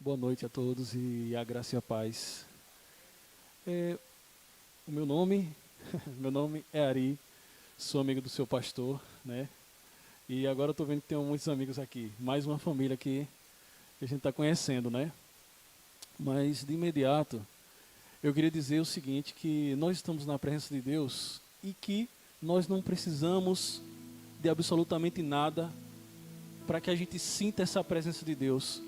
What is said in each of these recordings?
Boa noite a todos e a graça e a paz. O meu nome, meu nome é Ari, sou amigo do seu pastor, né? E agora eu estou vendo que tem muitos amigos aqui, mais uma família que a gente está conhecendo, né? Mas de imediato, eu queria dizer o seguinte, que nós estamos na presença de Deus e que nós não precisamos de absolutamente nada para que a gente sinta essa presença de Deus.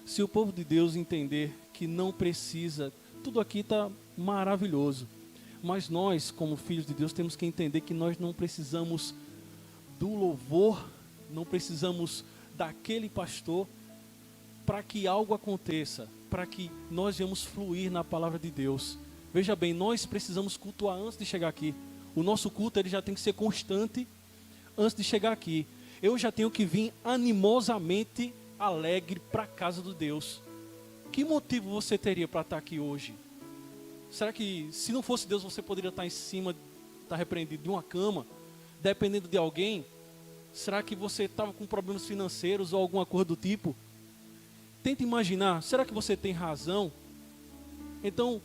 Se o povo de Deus entender que não precisa, tudo aqui está maravilhoso. Mas nós, como filhos de Deus, temos que entender que nós não precisamos do louvor, não precisamos daquele pastor para que algo aconteça, para que nós venhamos fluir na palavra de Deus. Veja bem, nós precisamos cultuar antes de chegar aqui. O nosso culto ele já tem que ser constante antes de chegar aqui. Eu já tenho que vir animosamente alegre para a casa de Deus. Que motivo você teria para estar aqui hoje? Será que se não fosse Deus você poderia estar em cima, estar repreendido de uma cama, dependendo de alguém? Será que você estava com problemas financeiros ou alguma coisa do tipo? Tenta imaginar, será que você tem razão? Então,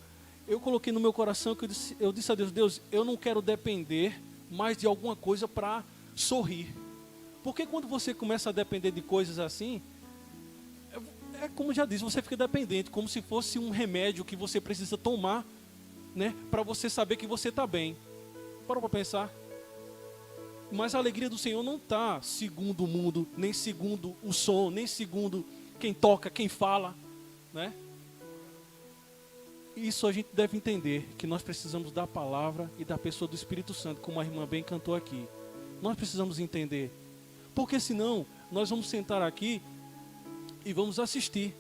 eu coloquei no meu coração que eu disse a Deus, Deus, eu não quero depender mais de alguma coisa para sorrir. Porque quando você começa a depender de coisas assim, é como já disse, você fica dependente, como se fosse um remédio que você precisa tomar, né, para você saber que você está bem. Para pensar. Mas a alegria do Senhor não está segundo o mundo, nem segundo o som, nem segundo quem toca, quem fala, né? Isso a gente deve entender, que nós precisamos da palavra e da pessoa do Espírito Santo, como a irmã bem cantou aqui. Nós precisamos entender, porque senão nós vamos sentar aqui e vamos assistir,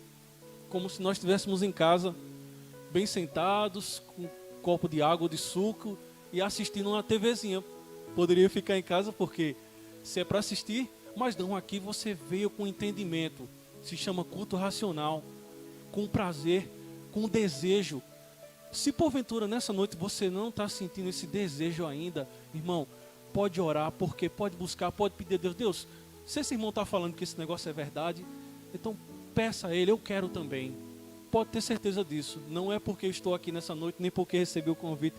como se nós estivéssemos em casa, bem sentados, com um copo de água ou de suco, e assistindo uma TVzinha. Poderia ficar em casa, porque se é para assistir, mas não, aqui você veio com entendimento, se chama culto racional, com prazer, com desejo. Se porventura nessa noite você não está sentindo esse desejo ainda, irmão, pode orar, porque pode buscar, pode pedir a Deus, Deus, se esse irmão está falando que esse negócio é verdade, então peça a ele, eu quero também. Pode ter certeza disso. Não é porque eu estou aqui nessa noite, nem porque recebi o convite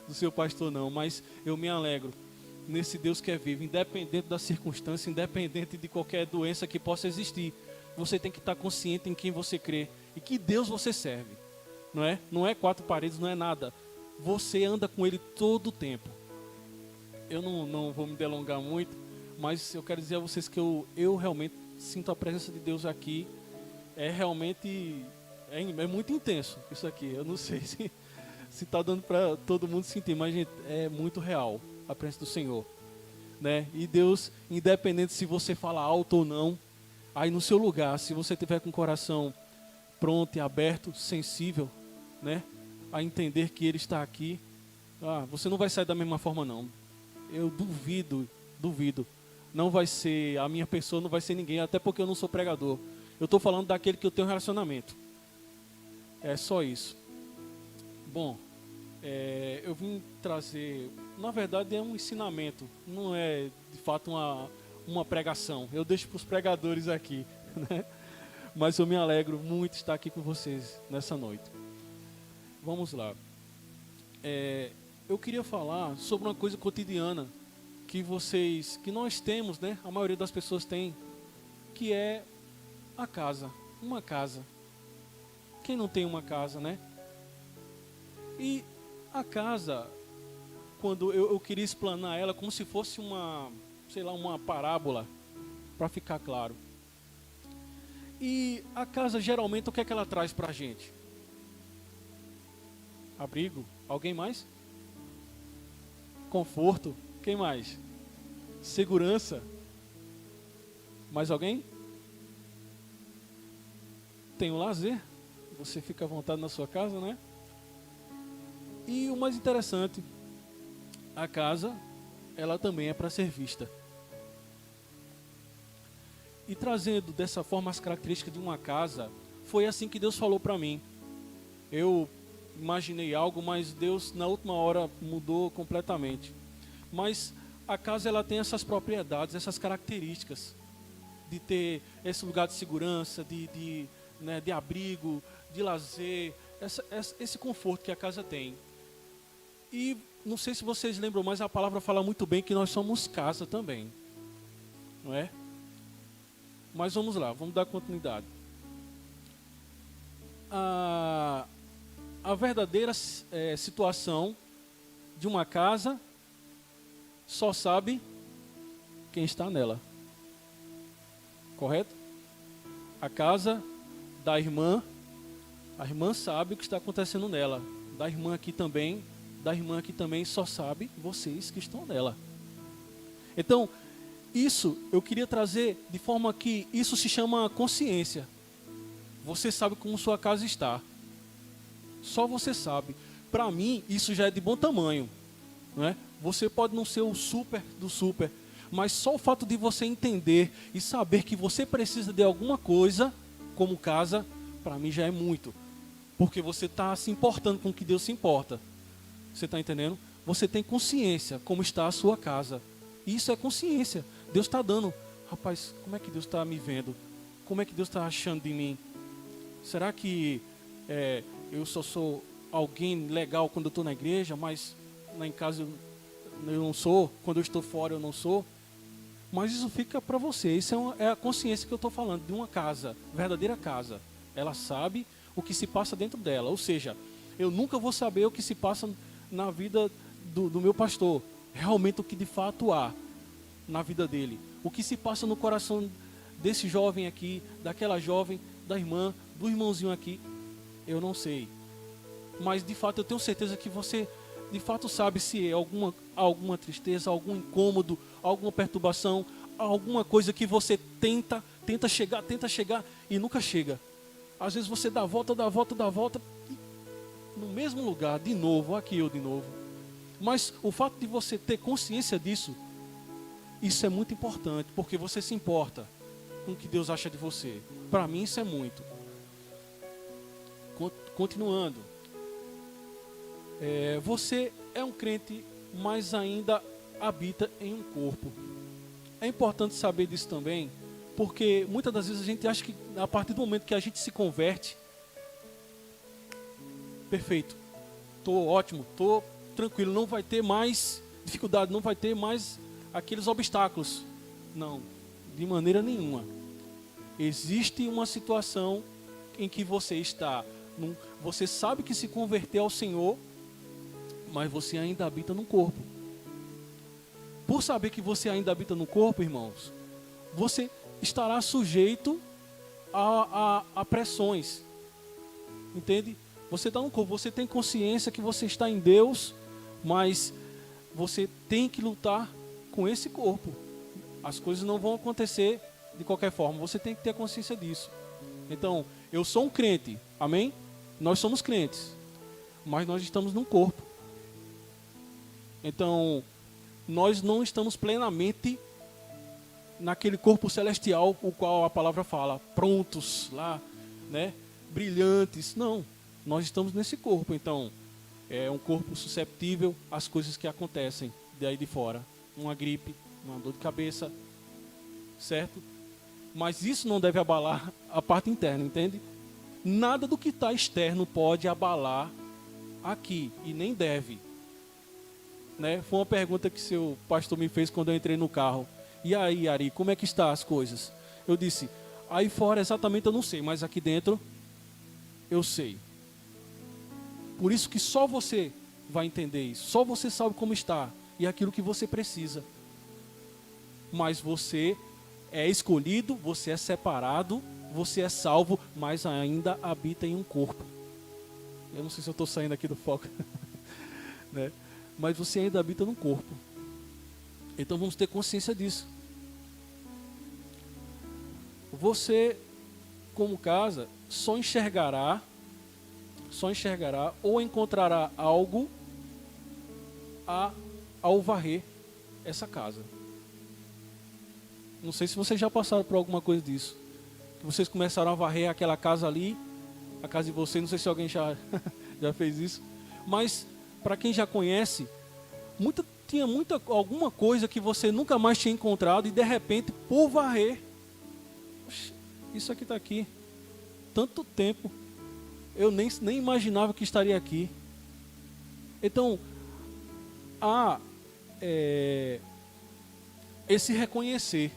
do seu pastor não, mas eu me alegro nesse Deus que é vivo, independente da circunstância, independente de qualquer doença que possa existir. Você tem que estar consciente em quem você crê e que Deus você serve. Não é? Não é quatro paredes, não é nada. Você anda com Ele todo o tempo. Eu não vou me delongar muito, mas eu quero dizer a vocês que eu realmente sinto a presença de Deus aqui. É realmente, é muito intenso isso aqui. Eu não sei se está dando para todo mundo sentir, mas gente, é muito real a presença do Senhor, né? E Deus, independente se você fala alto ou não, aí no seu lugar, se você tiver com o coração pronto e aberto, sensível, né, a entender que Ele está aqui, você não vai sair da mesma forma não. Eu duvido. Não vai ser a minha pessoa, não vai ser ninguém, até porque eu não sou pregador. Eu estou falando daquele que eu tenho relacionamento. É só isso. Bom, eu vim trazer, na verdade é um ensinamento, não é de fato uma pregação. Eu deixo para os pregadores aqui, né? Mas eu me alegro muito de estar aqui com vocês nessa noite. Vamos lá. Eu queria falar sobre uma coisa cotidiana que nós temos, né? A maioria das pessoas tem, que é a casa, uma casa. Quem não tem uma casa, né? E a casa, quando eu queria explanar ela como se fosse uma parábola, para ficar claro. E a casa, geralmente, o que é que ela traz para a gente? Abrigo? Alguém mais? Conforto? Quem mais? Segurança? Mais alguém? Tem o lazer. Você fica à vontade na sua casa, né? E o mais interessante, a casa, ela também é para ser vista. E trazendo dessa forma as características de uma casa, foi assim que Deus falou para mim. Eu imaginei algo, mas Deus na última hora mudou completamente. Mas a casa ela tem essas propriedades, essas características de ter esse lugar de segurança, de né, de abrigo, de lazer, esse conforto que a casa tem. E não sei se vocês lembram, mas a palavra fala muito bem que nós somos casa também, não é? Mas vamos lá, vamos dar continuidade. A verdadeira situação de uma casa só sabe quem está nela. Correto? A casa da irmã, a irmã sabe o que está acontecendo nela. Da irmã aqui também só sabe vocês que estão nela. Então, isso eu queria trazer de forma que isso se chama consciência. Você sabe como sua casa está. Só você sabe. Para mim, isso já é de bom tamanho, não é? Você pode não ser o super do super, mas só o fato de você entender e saber que você precisa de alguma coisa como casa, para mim já é muito. Porque você está se importando com o que Deus se importa. Você está entendendo? Você tem consciência como está a sua casa. E isso é consciência. Deus está dando. Rapaz, como é que Deus está me vendo? Como é que Deus está achando de mim? Será que eu só sou alguém legal quando eu estou na igreja, mas lá em casa eu não sou? Quando eu estou fora eu não sou? Mas isso fica para você. Isso é a consciência que eu estou falando, de uma casa, verdadeira casa. Ela sabe o que se passa dentro dela. Ou seja, eu nunca vou saber o que se passa na vida do meu pastor. Realmente o que de fato há na vida dele. O que se passa no coração desse jovem aqui, daquela jovem, da irmã, do irmãozinho aqui, eu não sei. Mas de fato eu tenho certeza que você de fato sabe se é alguma tristeza, algum incômodo, alguma perturbação, alguma coisa que você tenta chegar e nunca chega. Às vezes você dá a volta e no mesmo lugar, de novo, aqui eu de novo. Mas o fato de você ter consciência disso, isso é muito importante, porque você se importa com o que Deus acha de você. Para mim isso é muito. Continuando. Você é um crente, mas ainda habita em um corpo. É importante saber disso também, porque muitas das vezes a gente acha que a partir do momento que a gente se converte, perfeito, estou ótimo, estou tranquilo, não vai ter mais dificuldade, não vai ter mais aqueles obstáculos. Não, de maneira nenhuma. Existe uma situação em que você está, você sabe que se converteu ao Senhor, mas você ainda habita no corpo. Por saber que você ainda habita no corpo, irmãos, você estará sujeito a pressões. Entende? Você está no corpo, você tem consciência que você está em Deus, mas você tem que lutar com esse corpo. As coisas não vão acontecer de qualquer forma, você tem que ter consciência disso. Então, eu sou um crente, amém? Nós somos crentes, mas nós estamos num corpo. Então, nós não estamos plenamente naquele corpo celestial, o qual a palavra fala, prontos lá, né? Brilhantes. Não, nós estamos nesse corpo. Então, é um corpo susceptível às coisas que acontecem daí de fora. Uma gripe, uma dor de cabeça, certo? Mas isso não deve abalar a parte interna, entende? Nada do que está externo pode abalar aqui, e nem deve. Né? Foi uma pergunta que seu pastor me fez quando eu entrei no carro. E aí, Ari, como é que estão as coisas? Eu disse, aí fora exatamente eu não sei, mas aqui dentro eu sei. Por isso que só você vai entender isso. Só você sabe como está e aquilo que você precisa. Mas você é escolhido, você é separado, você é salvo, mas ainda habita em um corpo. Eu não sei se eu estou saindo aqui do foco. Né? Mas você ainda habita num corpo. Então vamos ter consciência disso. Você, como casa, só enxergará ou encontrará algo ao varrer essa casa. Não sei se vocês já passaram por alguma coisa disso. Vocês começaram a varrer aquela casa ali, a casa de vocês, não sei se alguém já fez isso. Mas, para quem já conhece, tinha alguma coisa que você nunca mais tinha encontrado e de repente, por varrer, isso aqui está aqui. tanto tempo, eu nem imaginava que estaria aqui. Então, há esse reconhecer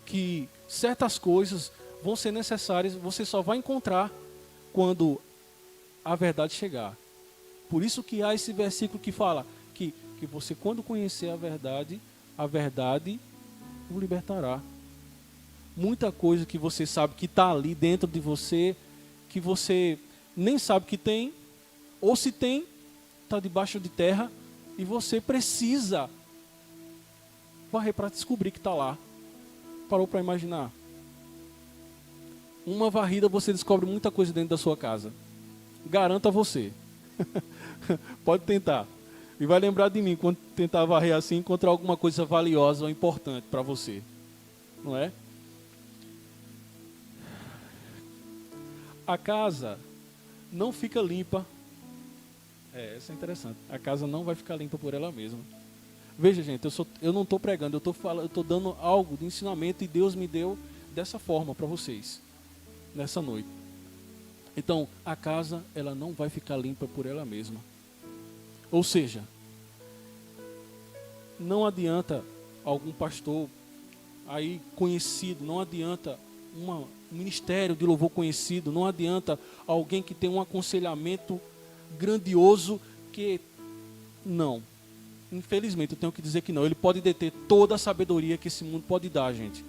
que certas coisas vão ser necessárias, você só vai encontrar quando a verdade chegar. Por isso que há esse versículo que fala que você, quando conhecer a verdade o libertará. Muita coisa que você sabe que está ali dentro de você, que você nem sabe que tem, ou se tem, está debaixo de terra, e você precisa varrer para descobrir que está lá. Parou para imaginar? Uma varrida você descobre muita coisa dentro da sua casa. Garanto a você. Pode tentar. E vai lembrar de mim quando tentar varrer assim, encontrar alguma coisa valiosa ou importante para você. Não é? A casa não fica limpa. Isso é interessante. A casa não vai ficar limpa por ela mesma. Veja, gente, eu não estou pregando, eu estou dando algo de ensinamento e Deus me deu dessa forma para vocês, nessa noite. Então, a casa, ela não vai ficar limpa por ela mesma. Ou seja, não adianta algum pastor aí conhecido, não adianta um ministério de louvor conhecido, não adianta alguém que tem um aconselhamento grandioso que não. Infelizmente, eu tenho que dizer que não. Ele pode deter toda a sabedoria que esse mundo pode dar, gente.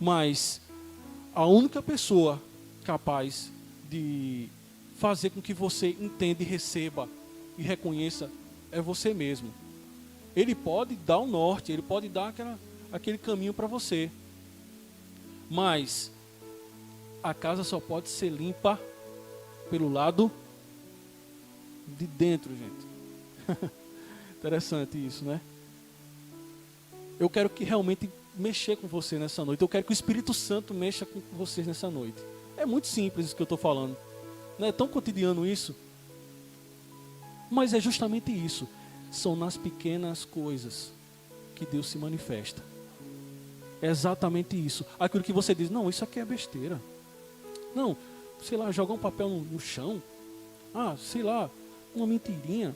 Mas a única pessoa capaz de fazer com que você entenda e receba e reconheça é você mesmo. Ele pode dar o norte, ele pode dar aquele caminho para você. Mas a casa só pode ser limpa pelo lado de dentro, gente. Interessante isso, né? Eu quero que realmente mexer com você nessa noite. Eu quero que o Espírito Santo mexa com vocês nessa noite. É muito simples isso que eu estou falando. Não é tão cotidiano isso. Mas é justamente isso. São nas pequenas coisas que Deus se manifesta. É exatamente isso. Aquilo que você diz, não, isso aqui é besteira. Não, sei lá, jogar um papel no chão. Sei lá, uma mentirinha.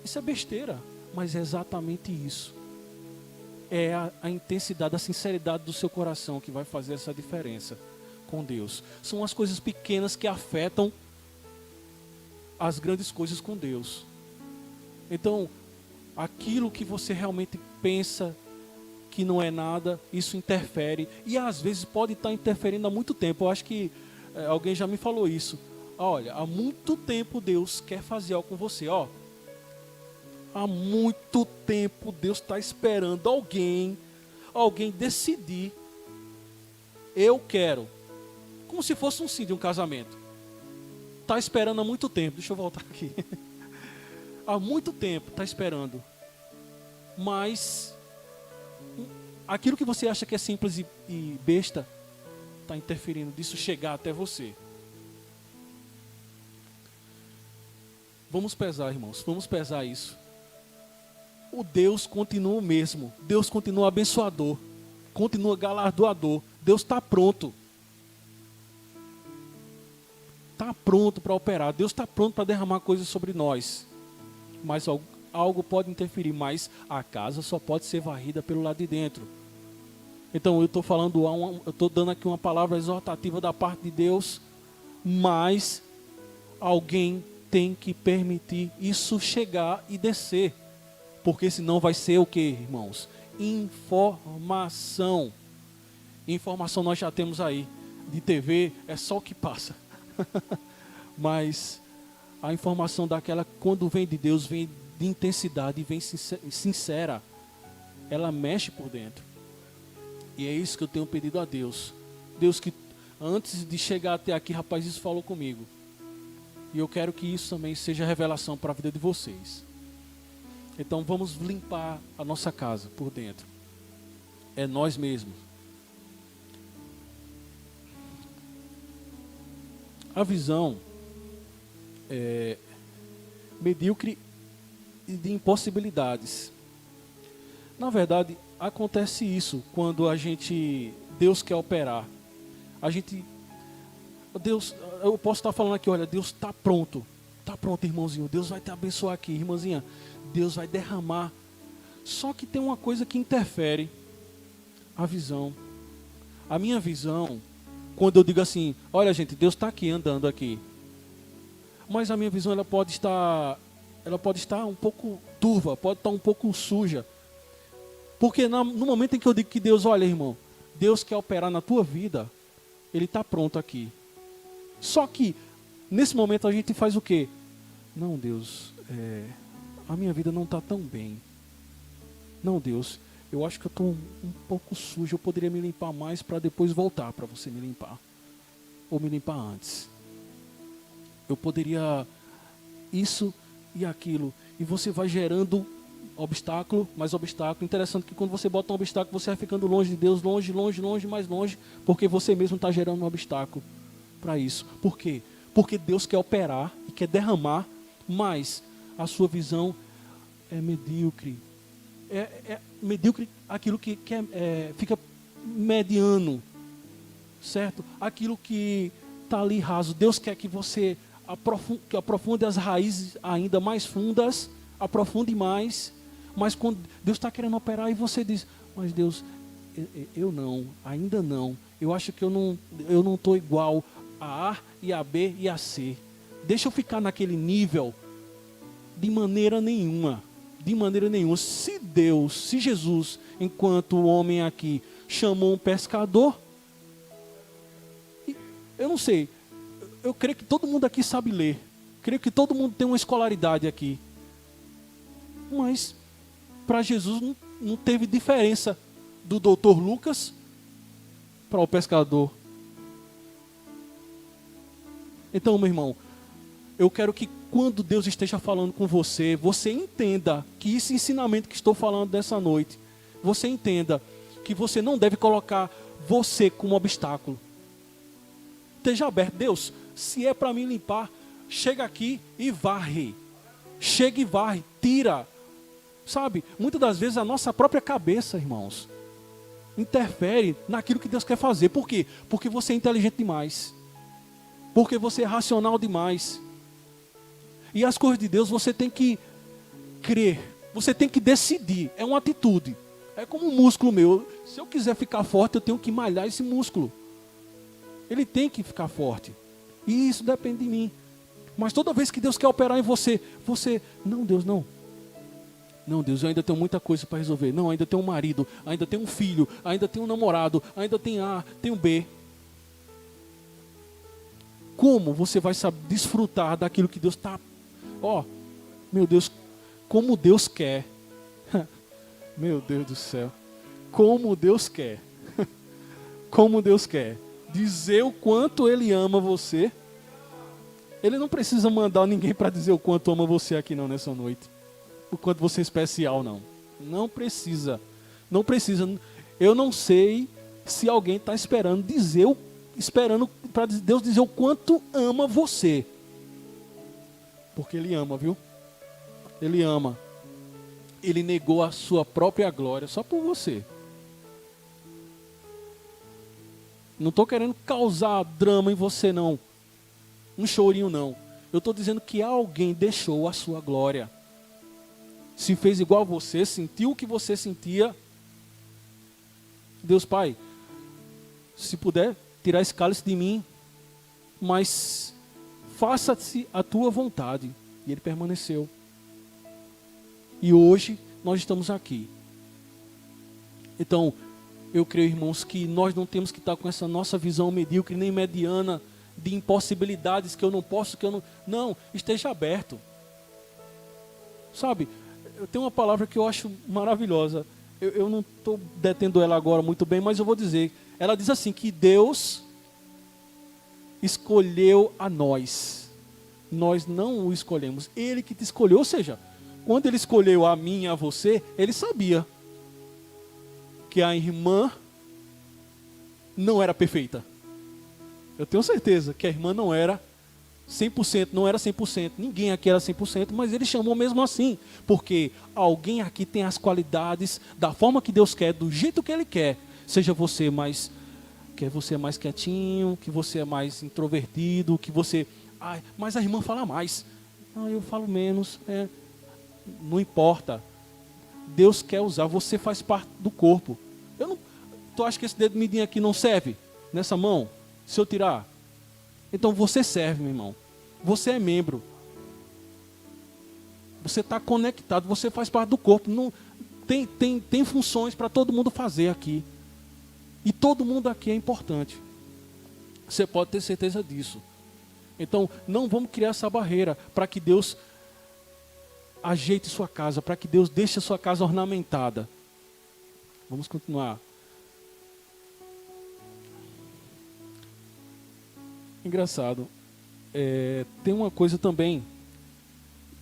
Isso é besteira. Mas é exatamente isso. É a intensidade, a sinceridade do seu coração que vai fazer essa diferença com Deus. São as coisas pequenas que afetam as grandes coisas com Deus. Então, aquilo que você realmente pensa que não é nada, isso interfere. E às vezes pode estar interferindo há muito tempo. Eu acho que alguém já me falou isso. Olha, há muito tempo Deus quer fazer algo com você. Há muito tempo Deus está esperando alguém decidir. Eu quero. Como se fosse um sim de um casamento. Está esperando há muito tempo. Deixa eu voltar aqui. Há muito tempo está esperando. Mas aquilo que você acha que é simples e besta está interferindo disso chegar até você. Vamos pesar, irmãos. Vamos pesar isso. O Deus continua o mesmo. Deus continua abençoador. Continua galardoador. Deus está pronto. Está pronto para operar. Deus está pronto para derramar coisas sobre nós. Mas algo pode interferir. Mas a casa só pode ser varrida pelo lado de dentro. Então eu estou falando, eu estou dando aqui uma palavra exortativa da parte de Deus. Mas alguém tem que permitir isso chegar e descer. Porque senão vai ser o que, irmãos? Informação. Informação nós já temos aí. De TV é só o que passa. Mas a informação daquela, quando vem de Deus, vem de intensidade e vem sincera. Ela mexe por dentro. E é isso que eu tenho pedido a Deus. Deus, que antes de chegar até aqui, rapaz, isso falou comigo. E eu quero que isso também seja revelação para a vida de vocês. Então vamos limpar a nossa casa por dentro. É nós mesmos. A visão medíocre e de impossibilidades. Na verdade, acontece isso quando Deus quer operar. Deus, eu posso estar falando aqui, olha, Deus está pronto, irmãozinho, Deus vai te abençoar aqui, irmãzinha, Deus vai derramar. Só que tem uma coisa que interfere, a visão. A minha visão, quando eu digo assim, olha gente, Deus está aqui, andando aqui. Mas a minha visão, ela pode estar um pouco turva, pode estar um pouco suja. Porque no momento em que eu digo que Deus, olha irmão, Deus quer operar na tua vida, Ele está pronto aqui. Só que, nesse momento a gente faz o quê? Não, Deus, a minha vida não está tão bem. Não, Deus, eu acho que eu estou um pouco sujo, eu poderia me limpar mais para depois voltar para você me limpar. Ou me limpar antes. Eu poderia isso e aquilo. E você vai gerando obstáculo, mais obstáculo. Interessante que quando você bota um obstáculo, você vai ficando longe de Deus, longe, mais longe, porque você mesmo está gerando um obstáculo para isso. Por quê? Porque Deus quer operar e quer derramar, mas a sua visão é medíocre. É medíocre aquilo que fica mediano, certo? Aquilo que está ali raso. Deus quer que você aprofunde as raízes ainda mais fundas, aprofunde mais, mas quando Deus está querendo operar e você diz, mas Deus, eu não, ainda não, eu acho que eu não estou igual a A e a B e a C, deixa eu ficar naquele nível, de maneira nenhuma. Se Jesus, enquanto o homem aqui, chamou um pescador, eu não sei, eu creio que todo mundo aqui sabe ler, creio que todo mundo tem uma escolaridade aqui, mas para Jesus não teve diferença do doutor Lucas para o pescador. Então, meu irmão, eu quero que quando Deus esteja falando com você, você entenda que esse ensinamento que estou falando dessa noite, você entenda que você não deve colocar você como obstáculo. Esteja aberto. Deus, se é para me limpar, chega aqui e varre. Chega e varre, tira. Sabe, muitas das vezes a nossa própria cabeça, irmãos, interfere naquilo que Deus quer fazer. Por quê? Porque você é inteligente demais. Porque você é racional demais. E as coisas de Deus você tem que crer. Você tem que decidir. É uma atitude. É como um músculo meu. Se eu quiser ficar forte, eu tenho que malhar esse músculo. Ele tem que ficar forte. E isso depende de mim. Mas toda vez que Deus quer operar em você, não, Deus, não. Não, Deus, eu ainda tenho muita coisa para resolver. Não, ainda tenho um marido, ainda tenho um filho, ainda tenho um namorado, ainda tenho A, tenho B. Como você vai saber desfrutar daquilo que Deus está... meu Deus, como Deus quer. Meu Deus do céu. Como Deus quer. Como Deus quer. Dizer o quanto Ele ama você. Ele não precisa mandar ninguém para dizer o quanto ama você aqui não, nessa noite. O quanto você é especial, não. Não precisa. Não precisa. Eu não sei se alguém está esperando para Deus dizer o quanto ama você. Porque Ele ama, viu? Ele ama. Ele negou a sua própria glória só por você. Não estou querendo causar drama em você, não. Um chorinho, não. Eu estou dizendo que alguém deixou a sua glória. Se fez igual a você, sentiu o que você sentia. Deus Pai, se puder, tirar esse cálice de mim, mas faça-se a tua vontade. E Ele permaneceu. E hoje nós estamos aqui. Então, eu creio, irmãos, que nós não temos que estar com essa nossa visão medíocre, nem mediana, de impossibilidades que eu não posso, que eu não... Não, esteja aberto. Sabe, eu tenho uma palavra que eu acho maravilhosa. Eu não estou detendo ela agora muito bem, mas eu vou dizer. Ela diz assim, que Deus escolheu a nós. Nós não o escolhemos. Ele que te escolheu. Ou seja, quando Ele escolheu a mim e a você, Ele sabia que a irmã não era perfeita. Eu tenho certeza que a irmã não era 100%, não era 100%. Ninguém aqui era 100%, mas Ele chamou mesmo assim. Porque alguém aqui tem as qualidades da forma que Deus quer, do jeito que Ele quer. Seja você mais que você é mais quietinho, que você é mais introvertido, que você... Ah, mas a irmã fala mais. Ah, eu falo menos. Não importa. Deus quer usar, você faz parte do corpo. Tu acha que esse dedo midinho aqui não serve? Nessa mão? Se eu tirar? Então você serve, meu irmão. Você é membro. Você está conectado, você faz parte do corpo. Não, tem funções para todo mundo fazer aqui. E todo mundo aqui é importante. Você pode ter certeza disso. Então, não vamos criar essa barreira para que Deus ajeite sua casa, para que Deus deixe a sua casa ornamentada. Vamos continuar. Engraçado. Tem uma coisa também.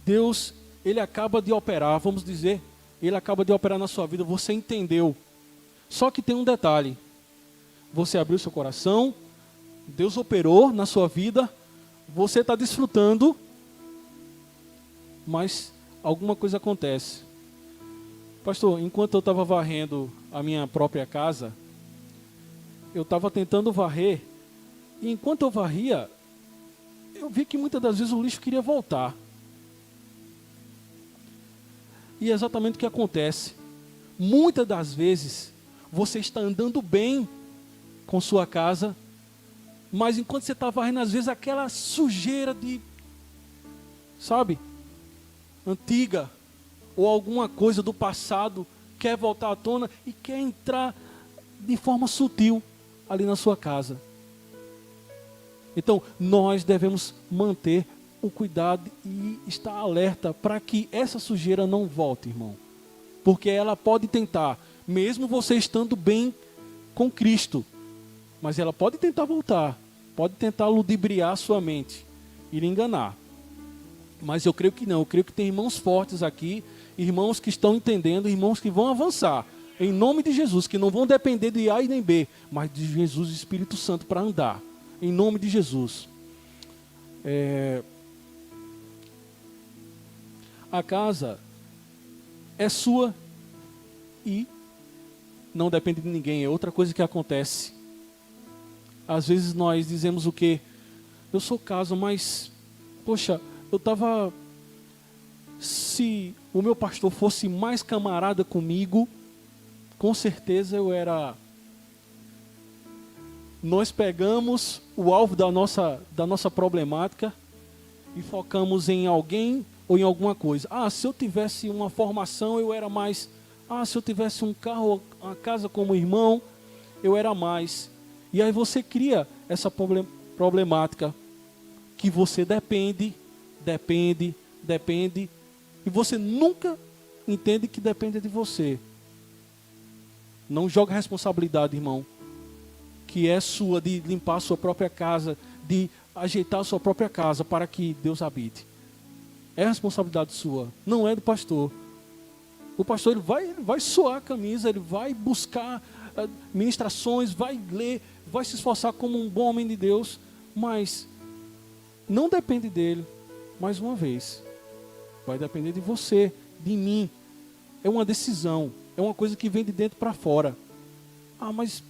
Deus, Ele acaba de operar, vamos dizer, Ele acaba de operar na sua vida, você entendeu. Só que tem um detalhe. Você abriu seu coração, Deus operou na sua vida, você está desfrutando, mas alguma coisa acontece. Pastor, enquanto eu estava varrendo a minha própria casa, eu estava tentando varrer, e enquanto eu varria, eu vi que muitas das vezes o lixo queria voltar. E é exatamente o que acontece. Muitas das vezes, você está andando bem com sua casa, mas enquanto você está varrendo, às vezes aquela sujeira de, sabe, antiga, ou alguma coisa do passado, quer voltar à tona e quer entrar de forma sutil ali na sua casa. Então, nós devemos manter o cuidado e estar alerta para que essa sujeira não volte, irmão. Porque ela pode tentar, mesmo você estando bem com Cristo, mas ela pode tentar voltar, pode tentar ludibriar a sua mente e lhe enganar. Mas eu creio que não, eu creio que tem irmãos fortes aqui, irmãos que estão entendendo, irmãos que vão avançar, em nome de Jesus, que não vão depender de A e nem B, mas de Jesus e Espírito Santo para andar, em nome de Jesus. A casa é sua e não depende de ninguém, é outra coisa que acontece. Às vezes nós dizemos o quê? Eu sou casa, mas, poxa, eu estava... Se o meu pastor fosse mais camarada comigo, com certeza eu era... Nós pegamos o alvo da nossa problemática e focamos em alguém ou em alguma coisa. Ah, se eu tivesse uma formação, eu era mais... Ah, se eu tivesse um carro, uma casa como irmão, eu era mais... E aí você cria essa problemática que você depende, e você nunca entende que depende de você. Não joga a responsabilidade, irmão, que é sua, de limpar a sua própria casa, de ajeitar a sua própria casa para que Deus habite. É responsabilidade sua, não é do pastor. O pastor ele vai suar a camisa, ele vai buscar ministrações, vai ler, vai se esforçar como um bom homem de Deus, mas não depende dele, mais uma vez. Vai depender de você, de mim. É uma decisão, é uma coisa que vem de dentro para fora. Ah, mas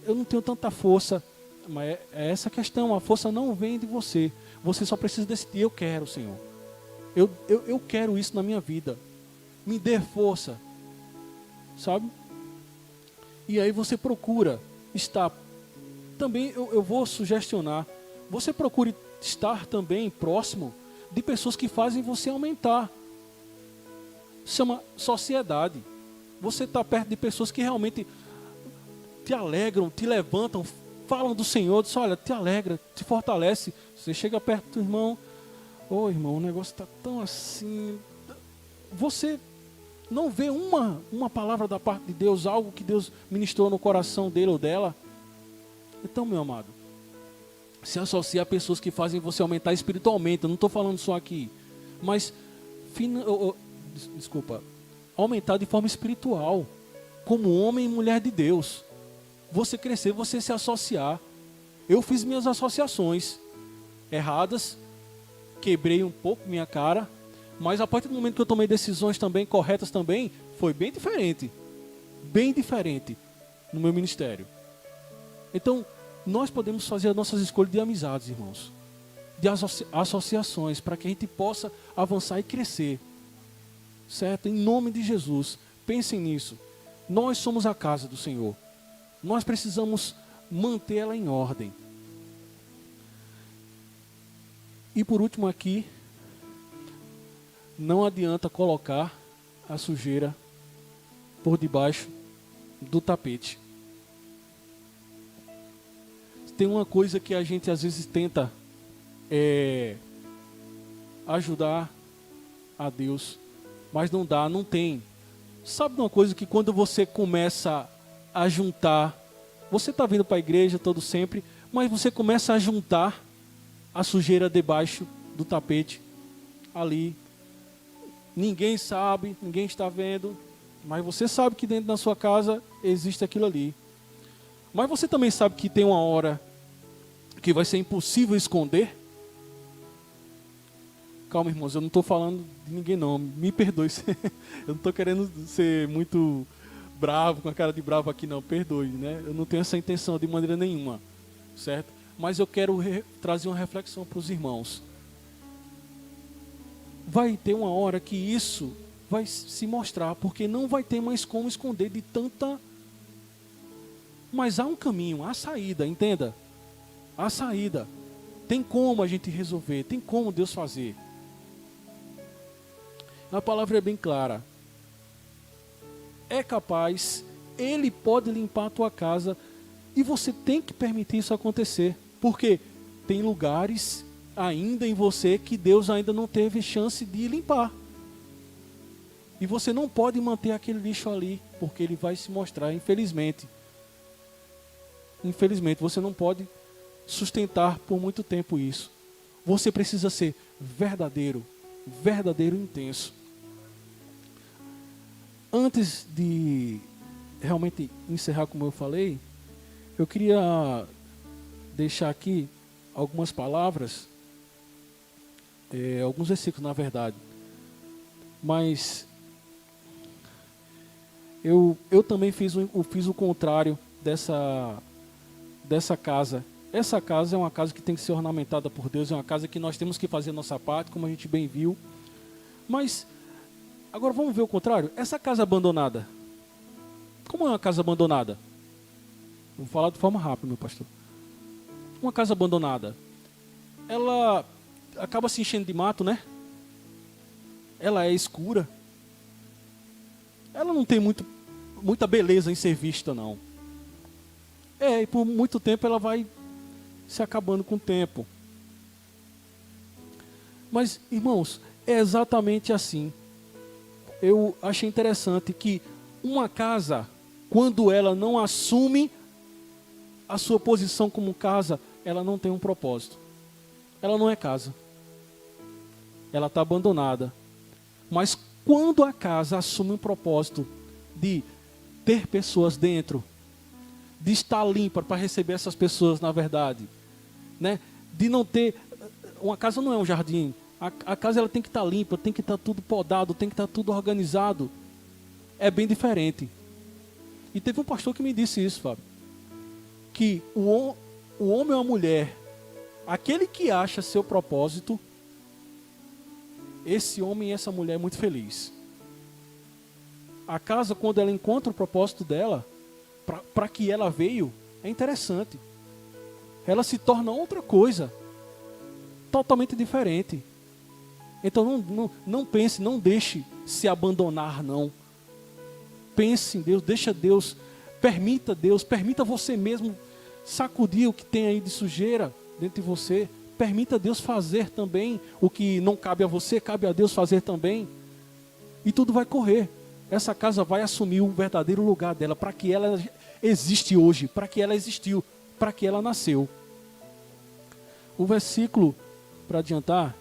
eu não tenho tanta força. Mas é essa a questão, a força não vem de você. Você só precisa decidir, eu quero, Senhor. Eu quero isso na minha vida. Me dê força. Sabe? E aí você procura estar. Também eu vou sugestionar. Você procure estar também próximo de pessoas que fazem você aumentar. Chama sociedade. Você está perto de pessoas que realmente te alegram, te levantam, falam do Senhor, diz, olha, te alegra, te fortalece. Você chega perto do irmão, ô irmão, o negócio está tão assim. Você não vê uma palavra da parte de Deus, algo que Deus ministrou no coração dele ou dela. Então, meu amado, se associa a pessoas que fazem você aumentar espiritualmente. Eu não estou falando só aqui, mas aumentar de forma espiritual, como homem e mulher de Deus. Você crescer, você se associar. Eu fiz minhas associações erradas, quebrei um pouco minha cara, mas a partir do momento que eu tomei decisões também corretas também, foi bem diferente no meu ministério. Então, nós podemos fazer as nossas escolhas de amizades, irmãos, de associações, para que a gente possa avançar e crescer, certo? Em nome de Jesus, pensem nisso. Nós somos a casa do Senhor. Nós precisamos mantê-la em ordem. E por último aqui, não adianta colocar a sujeira por debaixo do tapete. Tem uma coisa que a gente às vezes tenta ajudar a Deus, mas não dá, não tem. Sabe de uma coisa que quando você começa a juntar, você está vindo para a igreja todo sempre, mas você começa a juntar a sujeira debaixo do tapete, ali. Ninguém sabe, ninguém está vendo, mas você sabe que dentro da sua casa existe aquilo ali. Mas você também sabe que tem uma hora que vai ser impossível esconder? Calma, irmãos, eu não estou falando de ninguém não, me perdoe. Eu não estou querendo ser muito bravo, com a cara de bravo aqui não, perdoe, né? Eu não tenho essa intenção de maneira nenhuma, certo? Mas eu quero trazer uma reflexão para os irmãos. Vai ter uma hora que isso vai se mostrar, porque não vai ter mais como esconder de tanta... Mas há um caminho, há saída, entenda? Há saída. Tem como a gente resolver, tem como Deus fazer. A palavra é bem clara. É capaz, Ele pode limpar a tua casa e você tem que permitir isso acontecer. Porque tem lugares ainda em você que Deus ainda não teve chance de limpar. E você não pode manter aquele lixo ali, porque ele vai se mostrar, infelizmente. Infelizmente, você não pode sustentar por muito tempo isso. Você precisa ser verdadeiro, verdadeiro e intenso. Antes de realmente encerrar, como eu falei, eu queria deixar aqui algumas palavras, alguns versículos na verdade, mas eu também fiz o contrário dessa casa. Essa casa é uma casa que tem que ser ornamentada por Deus, é uma casa que nós temos que fazer a nossa parte, como a gente bem viu. Mas agora vamos ver o contrário. Essa casa abandonada, como é uma casa abandonada? Vou falar de forma rápida, meu pastor. Uma casa abandonada, ela acaba se enchendo de mato, né? Ela é escura. Ela não tem muita beleza em ser vista, não. E por muito tempo ela vai se acabando com o tempo. Mas, irmãos, é exatamente assim. Eu achei interessante que uma casa, quando ela não assume a sua posição como casa, ela não tem um propósito. Ela não é casa. Ela está abandonada. Mas quando a casa assume um propósito de ter pessoas dentro, de estar limpa para receber essas pessoas, na verdade, né? De não ter... Uma casa não é um jardim. A casa ela tem que estar limpa, tem que estar tudo podado, tem que estar tudo organizado. É bem diferente. E teve um pastor que me disse isso, Fábio. Que o homem ou a mulher, aquele que acha seu propósito, esse homem e essa mulher é muito feliz. A casa, quando ela encontra o propósito dela, para que ela veio, é interessante. Ela se torna outra coisa, totalmente diferente. Então não pense, não deixe se abandonar, não. Pense em Deus, deixa Deus, permita você mesmo sacudir o que tem aí de sujeira dentro de você. Permita Deus fazer também o que não cabe a você, cabe a Deus fazer também. E tudo vai correr. Essa casa vai assumir o verdadeiro lugar dela, para que ela existe hoje, para que ela existiu, para que ela nasceu. O versículo, para adiantar,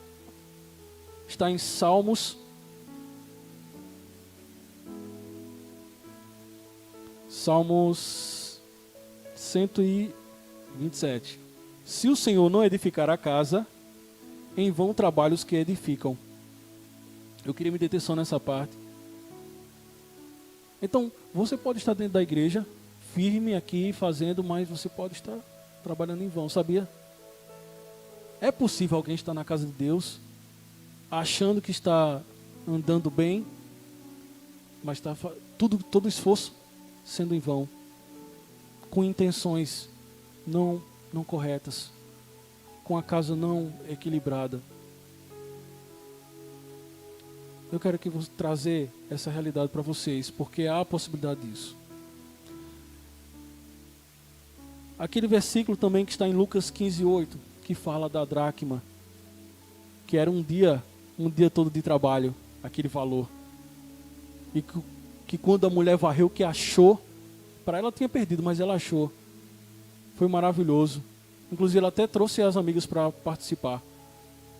está em Salmos 127. Se o Senhor não edificar a casa, em vão trabalham os que edificam. Eu queria me deter só nessa parte. Então, você pode estar dentro da igreja, firme aqui fazendo, mas você pode estar trabalhando em vão, sabia? É possível alguém estar na casa de Deus, achando que está andando bem, mas está todo esforço sendo em vão, com intenções não corretas, com a casa não equilibrada. Eu quero que vou trazer essa realidade para vocês, porque há a possibilidade disso. Aquele versículo também que está em Lucas 15:8, que fala da dracma, que era um dia todo de trabalho, aquele valor. E que quando a mulher varreu, que achou, para ela tinha perdido, mas ela achou. Foi maravilhoso. Inclusive ela até trouxe as amigas para participar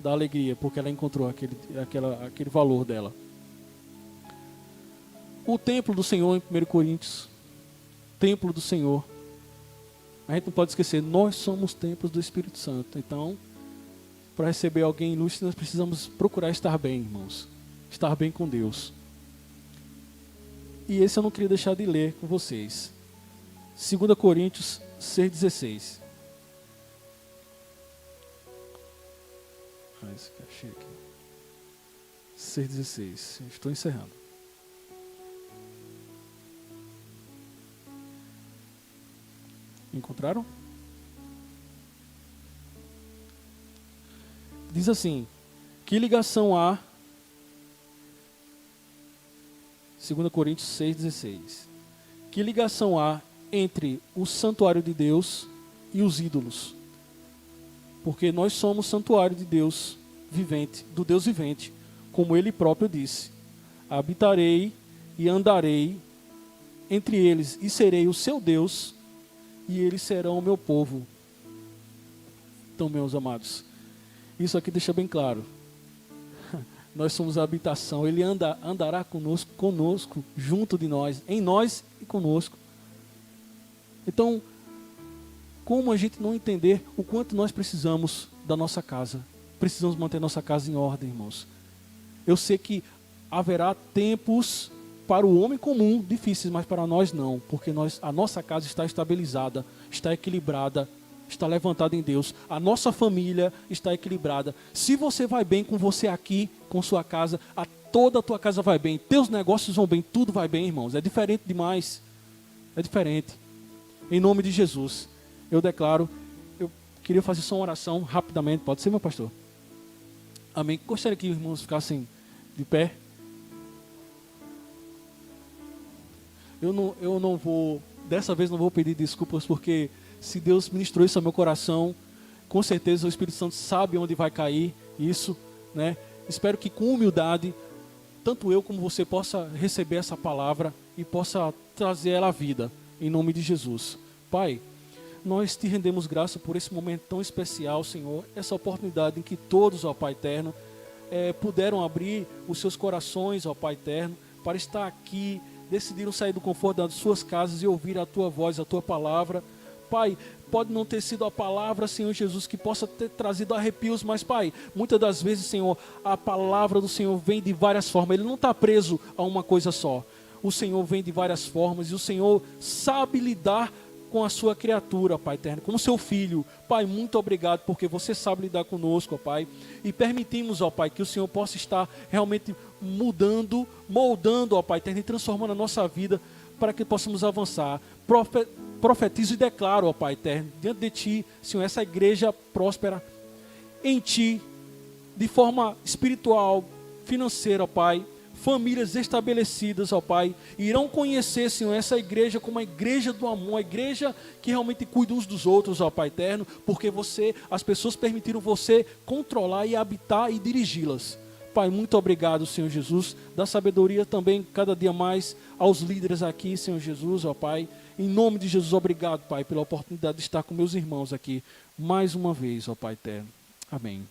da alegria, porque ela encontrou aquele valor dela. O templo do Senhor em 1 Coríntios, templo do Senhor. A gente não pode esquecer, nós somos templos do Espírito Santo. Então, para receber alguém ilustre, nós precisamos procurar estar bem, irmãos. Estar bem com Deus. E esse eu não queria deixar de ler com vocês. 2 Coríntios 6,16. Esse aqui, achei aqui. 6,16. Estou encerrando. Encontraram? Diz assim: que ligação há, 2 Coríntios 6,16, que ligação há entre o santuário de Deus e os ídolos? Porque nós somos santuário de Deus vivente, do Deus vivente, como Ele próprio disse: habitarei e andarei entre eles, e serei o seu Deus, e eles serão o meu povo. Então, meus amados, isso aqui deixa bem claro. Nós somos a habitação. Ele andará conosco, junto de nós, em nós e conosco. Então, como a gente não entender o quanto nós precisamos da nossa casa? Precisamos manter nossa casa em ordem, irmãos. Eu sei que haverá tempos para o homem comum difíceis, mas para nós não, porque a nossa casa está estabilizada, está equilibrada, está levantada em Deus. A nossa família está equilibrada. Se você vai bem com você aqui, com sua casa, toda a tua casa vai bem, teus negócios vão bem, tudo vai bem, irmãos. É diferente demais. É diferente. Em nome de Jesus, eu declaro, eu queria fazer só uma oração rapidamente, pode ser, meu pastor? Amém. Gostaria que os irmãos ficassem de pé. Eu não vou, dessa vez não vou pedir desculpas, porque se Deus ministrou isso ao meu coração, com certeza o Espírito Santo sabe onde vai cair isso, né? Espero que com humildade, tanto eu como você possa receber essa palavra e possa trazer ela à vida, em nome de Jesus. Pai, nós te rendemos graça por esse momento tão especial, Senhor, essa oportunidade em que todos, ó Pai eterno, puderam abrir os seus corações, ó Pai eterno, para estar aqui, decidiram sair do conforto das suas casas e ouvir a tua voz, a tua palavra. Pai, pode não ter sido a palavra, Senhor Jesus, que possa ter trazido arrepios, mas Pai, muitas das vezes, Senhor, a palavra do Senhor vem de várias formas. Ele não está preso a uma coisa só. O Senhor vem de várias formas e o Senhor sabe lidar com a sua criatura, Pai eterno, como seu filho. Pai, muito obrigado, porque você sabe lidar conosco, ó Pai, e permitimos, ó Pai, que o Senhor possa estar realmente mudando, moldando, ó Pai eterno, e transformando a nossa vida, para que possamos avançar. Profetizo e declaro, ó Pai eterno, diante de Ti, Senhor, essa igreja próspera em Ti, de forma espiritual, financeira, ó Pai, famílias estabelecidas, ó Pai, irão conhecer, Senhor, essa igreja como a igreja do amor, a igreja que realmente cuida uns dos outros, ó Pai eterno, porque as pessoas permitiram você controlar e habitar e dirigi-las. Pai, muito obrigado, Senhor Jesus, dá sabedoria também cada dia mais aos líderes aqui, Senhor Jesus, ó Pai, em nome de Jesus, obrigado, Pai, pela oportunidade de estar com meus irmãos aqui, mais uma vez, ó Pai eterno. Amém.